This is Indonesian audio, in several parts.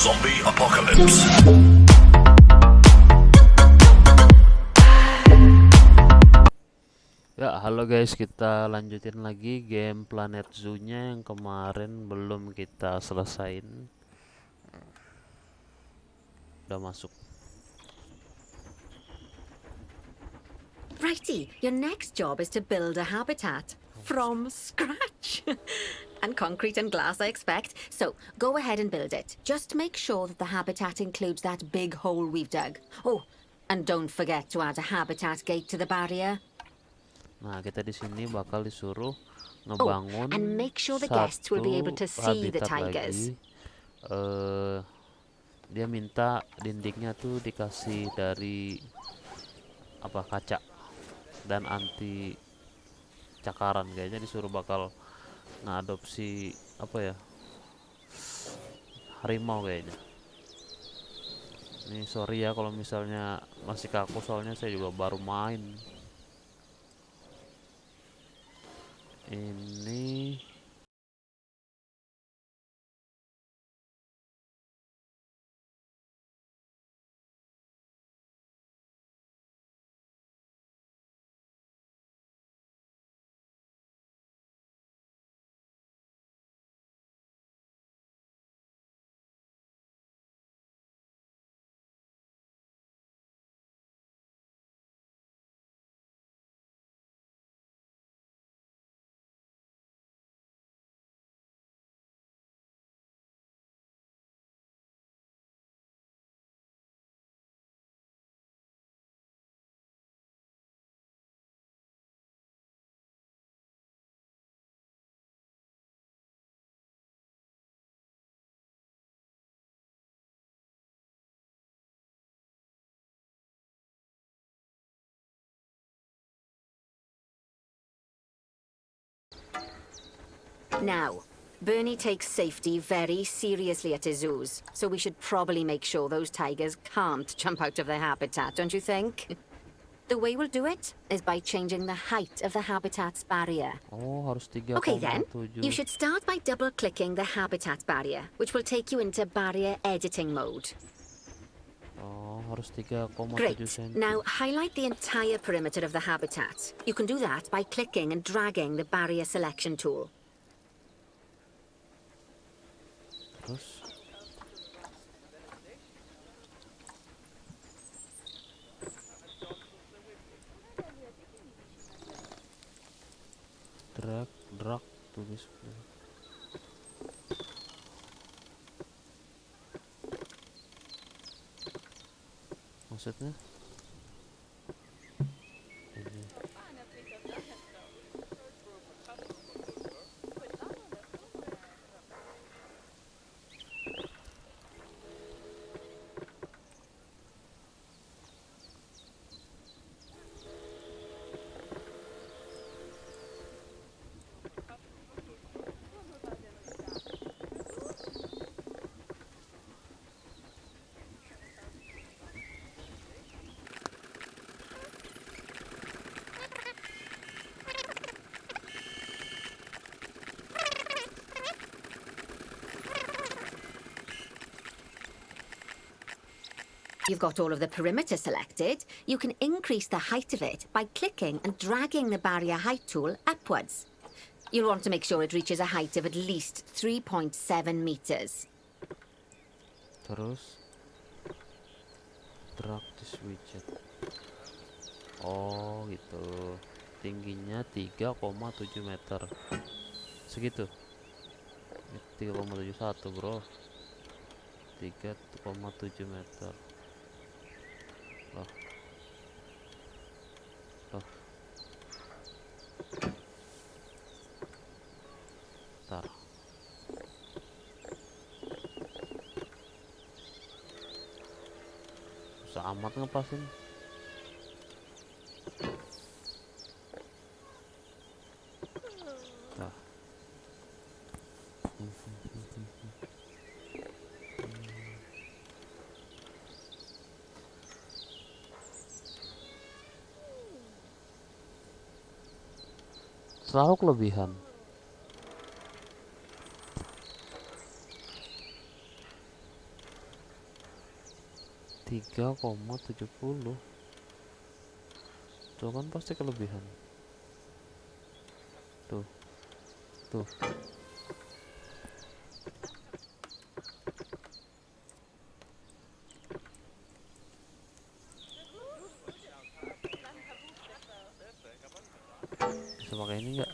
Zombie Apocalypse. Ya, halo guys, kita lanjutin lagi game Planet Zoo-nya yang kemarin belum kita selesain. Udah masuk. Righty, your next job is to build a habitat from scratch. And concrete and glass, I expect. So go ahead and build it. Just make sure that the habitat includes that big hole we've dug. Oh, and don't forget to add a habitat gate to the barrier. Nah, kita di sini bakal disuruh Oh, ngebangun and make sure the guests will be able to see the habitat tigers. lagi. Dia minta dindingnya tuh dikasih dari kaca dan anti cakaran. Kayaknya disuruh bakal ngadopsi harimau kayaknya. Ini sorry ya kalau misalnya masih kaku, soalnya saya juga baru main ini. Now, Bernie takes safety very seriously at his zoos, so we should probably make sure those tigers can't jump out of their habitat, don't you think? The way we'll do it is by changing the height of the habitat's barrier. Oh, harus 3,7. Okay then, you should start by double-clicking the habitat barrier, which will take you into barrier editing mode. Oh, harus 3,7 Great. cm. Now highlight the entire perimeter of the habitat. You can do that by clicking and dragging the barrier selection tool. Terus drag tulis maksudnya ini. You've got all of the perimeter selected. You can increase the height of it by clicking and dragging the barrier height tool upwards. You'll want to make sure it reaches a height of at least 3.7 meters. Terus drag this widget. Oh gitu, tingginya 3,7 meter, segitu. 3,71 bro, 3,7 meter. Loh. Ntar susah amat ngepasin. Nah. Selalu kelebihan. 3,70. Tuh kan pasti kelebihan. Tuh, tuh. Bisa pakai ini enggak?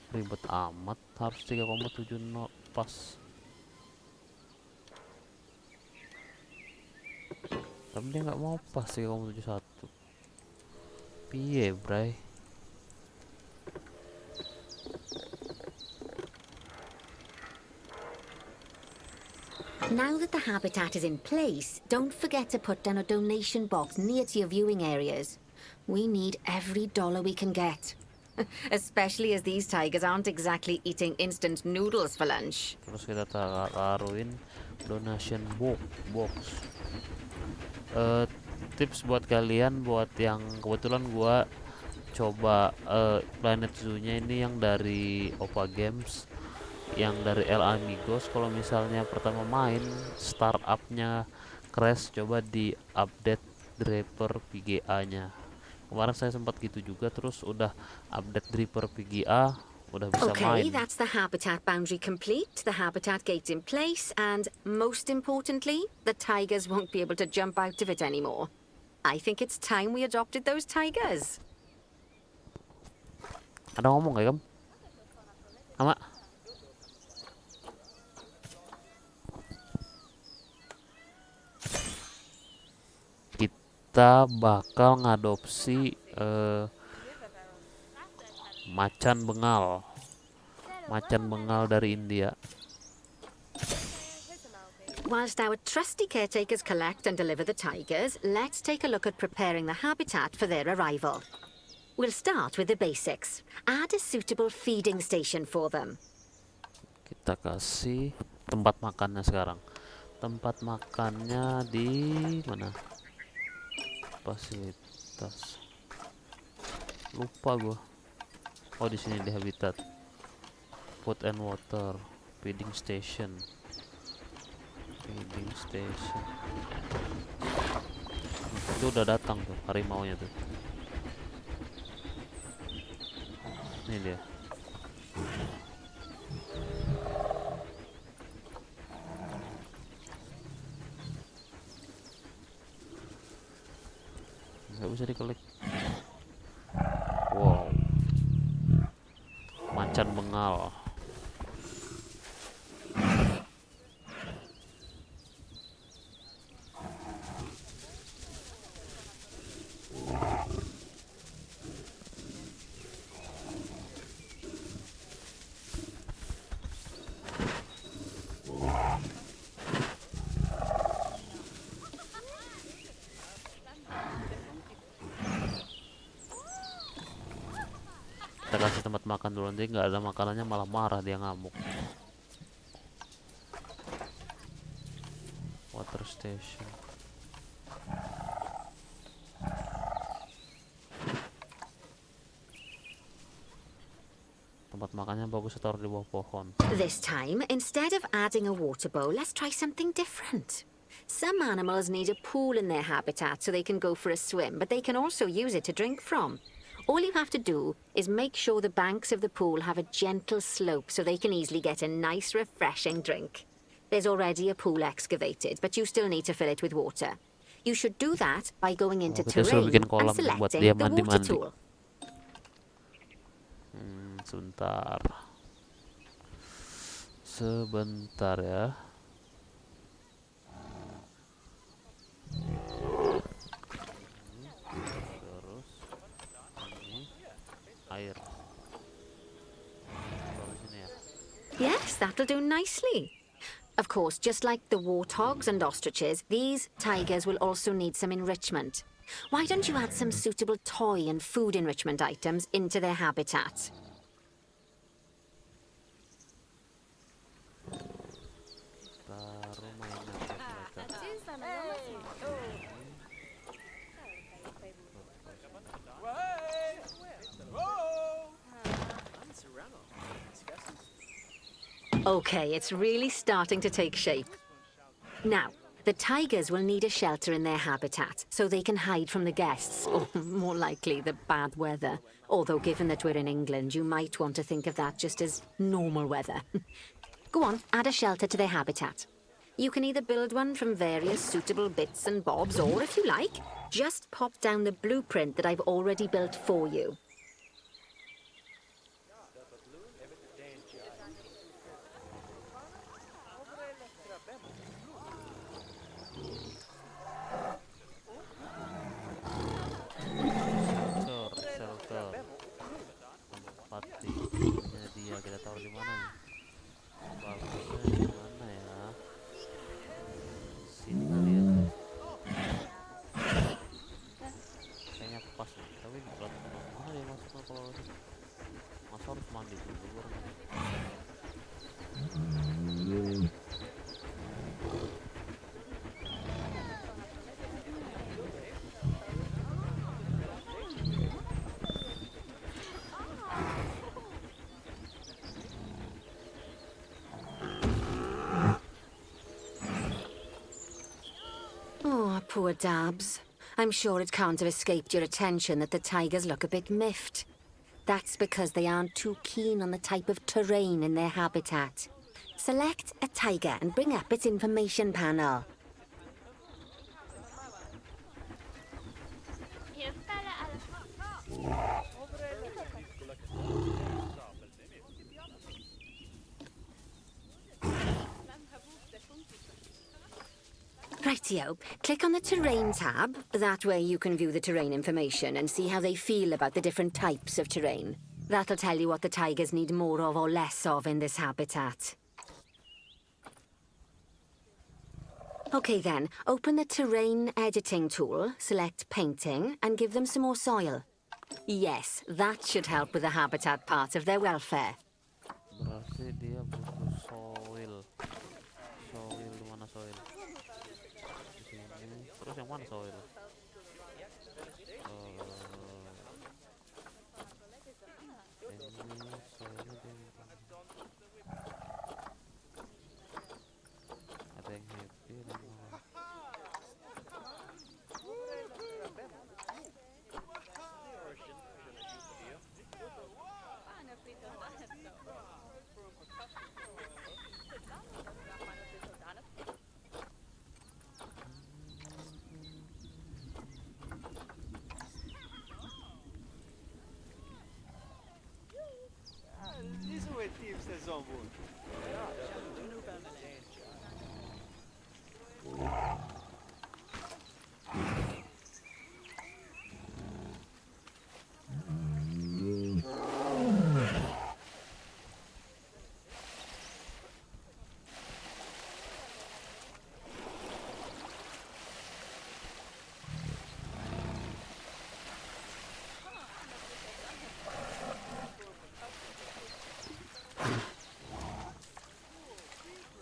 Ribet amat, harus 3,70 pas. Tapi dia nggak mau pas 3,71. Piye, bray? Now that the habitat is in place, don't forget to put down a donation box near to your viewing areas. We need every dollar we can get. Especially as these tigers aren't exactly eating instant noodles for lunch. Terus kita taruhin donation box. Tips buat kalian, buat yang kebetulan gua coba Planet Zoo-nya ini yang dari Opa Games, yang dari El Amigos. Kalau misalnya pertama main startupnya crash, coba di update driver PGA-nya. Kemarin saya sempat gitu juga, terus udah update driver PGA, udah bisa Okay, main. that's the habitat boundary complete, the habitat gate's in place, and most importantly, the tigers won't be able to jump out of it anymore. I think it's time we adopted those tigers. Ada ngomong gak, Kam? Ama? Kita bakal ngadopsi macan Bengal. Macan Bengal dari India. Whilst our trusty caretakers collect and deliver the tigers, let's take a look at preparing the habitat for their arrival. We'll start with the basics. Add a suitable feeding station for them. Kita kasih tempat makannya sekarang. Tempat makannya di mana? Fasilitas. Lupa gua. Oh, di sini di habitat. Food and water, feeding station. Feeding station. Itu udah datang tuh harimaunya tuh. Ini dia. Nggak bisa diklik. Wow. Macan Bengal. Kita kasih tempat makan dulu, nanti nggak ada makanannya malah marah, dia ngamuk. Water station. Tempat makannya bagus, taruh di bawah pohon. This time, instead of adding a water bowl, let's try something different. Some animals need a pool in their habitat so they can go for a swim, but they can also use it to drink from. All you have to do is make sure the banks of the pool have a gentle slope so they can easily get a nice, refreshing drink. There's already a pool excavated, but you still need to fill it with water. You should do that by going into kita suruh terrain bikin and kolam buat selecting dia the water mandi-mandi. tool. Sebentar. Sebentar ya. Terus ini air. Taruh sini ya. Yes, that'll do nicely. Of course, just like the warthogs and ostriches, these tigers will also need some enrichment. Why don't you add some suitable toy and food enrichment items into their habitat? Taruh mainan buat mereka. Okay, it's really starting to take shape. Now, the tigers will need a shelter in their habitat so they can hide from the guests, or more likely, the bad weather. Although, given that we're in England, you might want to think of that just as normal weather. Go on, add a shelter to their habitat. You can either build one from various suitable bits and bobs, or if you like, just pop down the blueprint that I've already built for you. Shelter. Tempat tinggalnya dia, kita taruh di mana nih? Bagusnya di mana ya? Sini kali ya. Kayaknya pas nih. Tapi mana dia masuknya kalau masa harus mandi dulu baru masuk? Oh, poor Dabs. I'm sure it can't have escaped your attention that the tigers look a bit miffed. That's because they aren't too keen on the type of terrain in their habitat. Select a tiger and bring up its information panel. Rightio, click on the terrain tab. That way you can view the terrain information and see how they feel about the different types of terrain. That'll tell you what the tigers need more of or less of in this habitat. Okay then, open the terrain editing tool, select painting, and give them some more soil. Yes, that should help with the habitat part of their welfare. Berarti dia butuh soil. Soil mana soil? Di sini. Terus yang mana soil? Ini soilnya dia ada yang happy dan malah.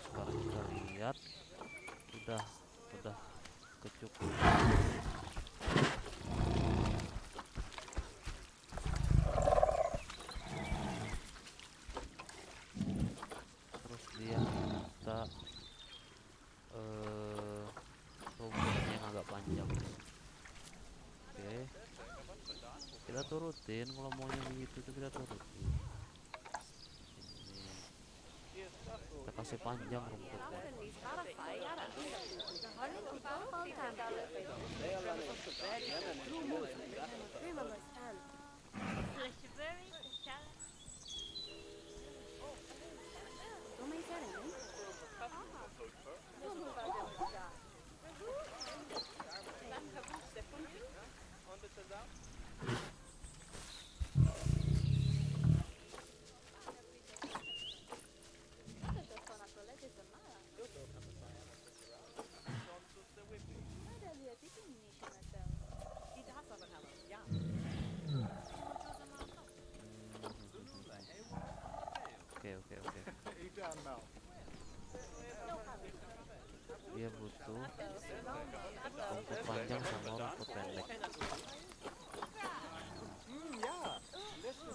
Sekarang kita lihat udah kecukupan. Terus dia minta rumputnya yang agak panjang. Oke, kita turutin kalau maunya begitu tuh, kita turutin. Kita kasih panjang rumputnya. Oke. Dia butuh rumput panjang sama rumput pendek.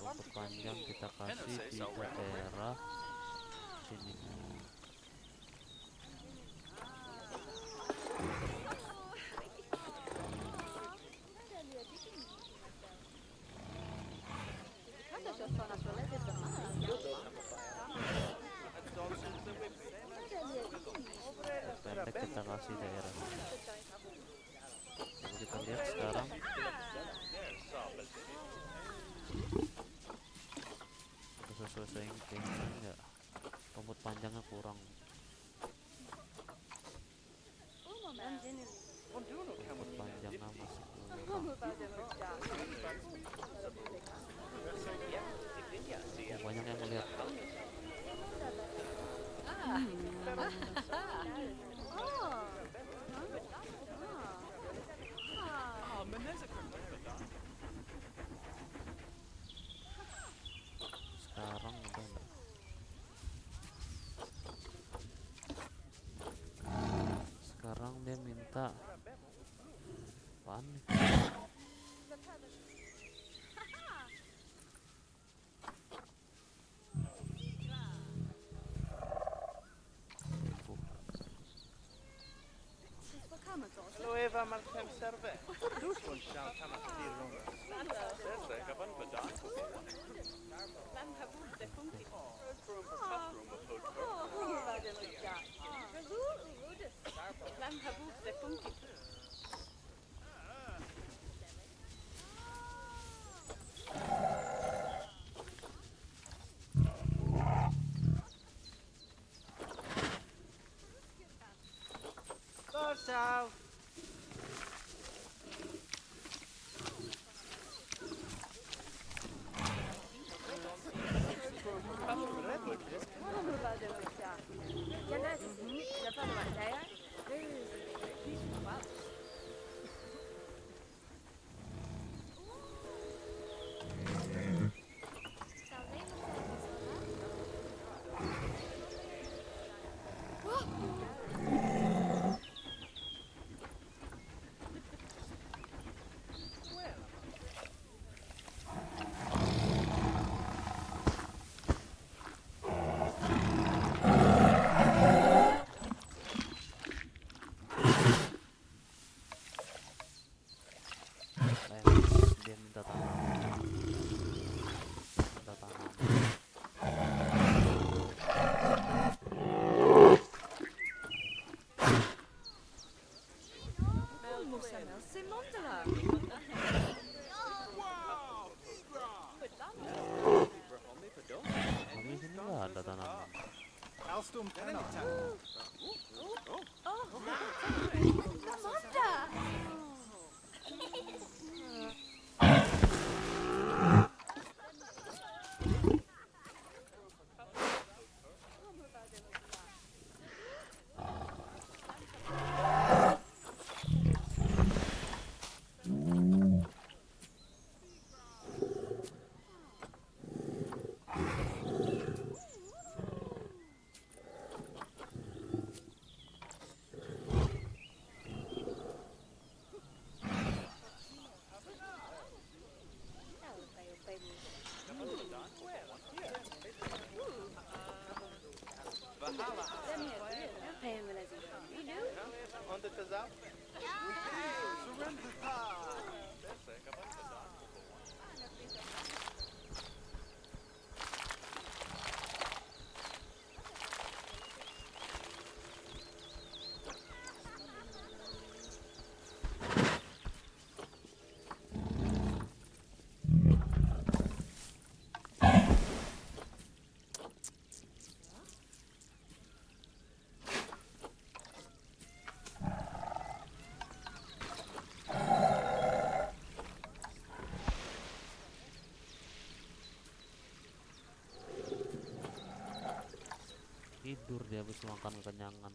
Rumput panjang kita kasih 3 daerah, sini. Pendek kita kasih daerah. Lalu kita lihat sekarang udah sesuai yang keinginan nggak? Rumput panjangnya kurang. Rumput panjangnya masih kurang. Banyak yang melihat. Sekarang udah enggak. Sekarang dia minta apaan nih? Hallo Eva, man kan serve. Du får en chans att hamna till rummet. Det är säkert bara för dagen. Ciao. Dia minta tanam. Minta tanam. Kami sini nggak ada tanaman. Tidur dia habis makan kenyangan.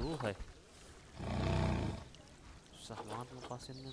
Hei. Susah banget lepasinnya.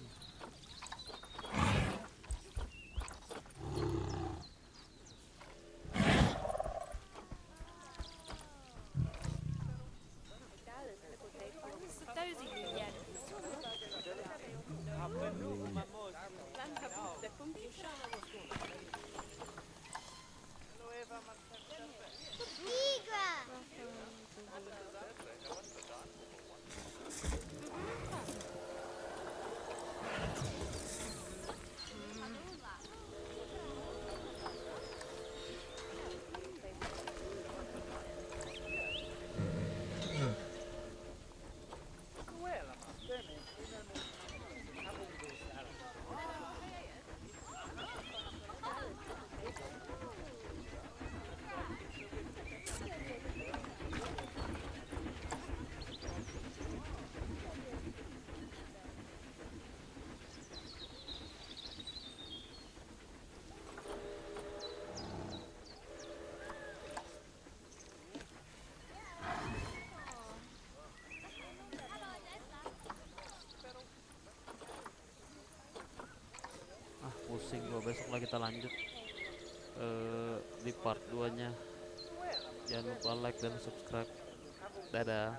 Pusing gua, besok lagi kita lanjut di part 2 nya. Jangan lupa like dan subscribe. Dadah.